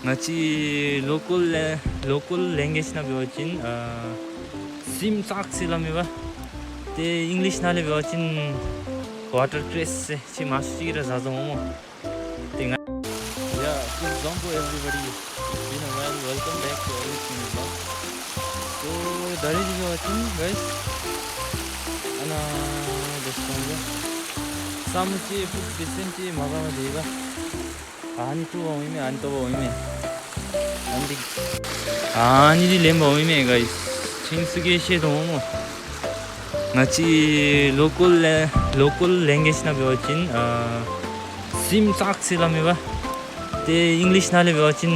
ngachi local language na biwachin sim sak silamiba te English na le biwachin watercress se chi mashi ra zazomo tinga. Yeah, this Zombo everybody. It's been a while. Welcome back to everything vlog. So dari biwachin guys ana deskonga samuchi put vicente magama dega ani tu oime ani to oime andi ani di lemba oime guys chinsuge she domo ngachi local language na biwachin sim sak silamiba te English na le biwachin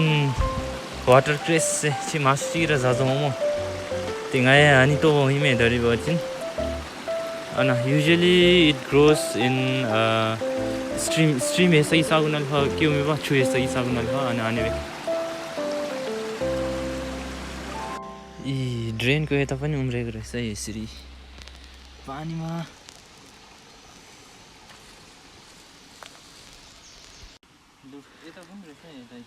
watercress se chi mashi ra zazomo tinga ani to oime dari biwachin. And usually it grows in stream ऐसा ही सागुनल हा क्यों में बात छुए ऐसा ही सागुनल हा आने में ये ड्रेन को ये तो पानी उम्रे करे सही सिरी पानी में लोग ये तो उम्रे सही है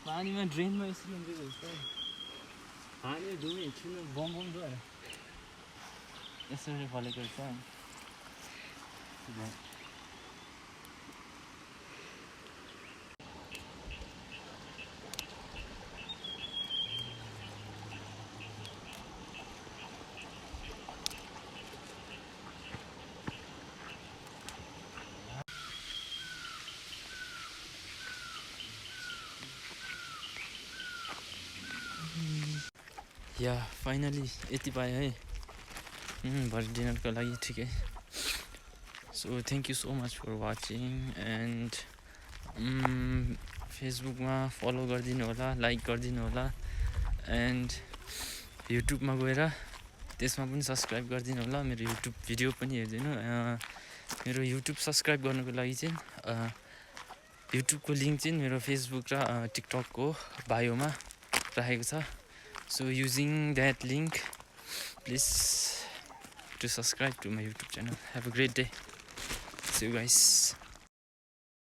पानी में ड्रेन में इसलिए उम्रे करे सही पानी जो में इतना बम जो है ऐसे में फॉलो करता है Yeah, finally यति पाए है भरे डिनरको लागि ठिकै. So thank you so much for watching and फेसबुकमा फलो गरिदिनु होला, लाइक गरिदिनु होला and युट्युबमा गएर त्यसमा पनि सब्स्क्राइब गरिदिनु होला. मेरो युट्युब भिडियो पनि हेर्दिनु. मेरो युट्युब सब्स्क्राइब गर्नुको लागि चाहिँ युट्युबको लिङ्क चाहिँ मेरो फेसबुक र टिकटकको बायोमा राखेको छ. So using that link, please to subscribe to my YouTube channel. Have a great day. See you guys.